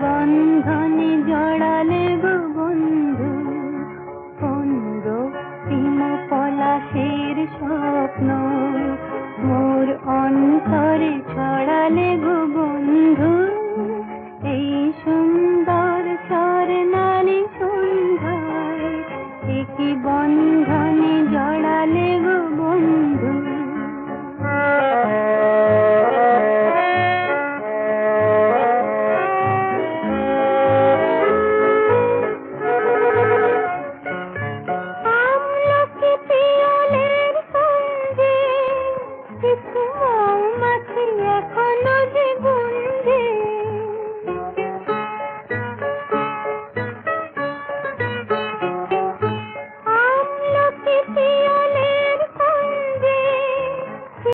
বন্ধনে জড়ালে গো বন্ধু, কোন রক্তিম পলাশের স্বপ্ন মোর অন্তরে ছড়ালে গো বন্ধু। এই সুন্দর স্বর্ণালী সন্ধ্যায় একই বন্ধনে জড়ালে গো বন্ধু। আমলকি পিয়লের সঙ্গে কিছু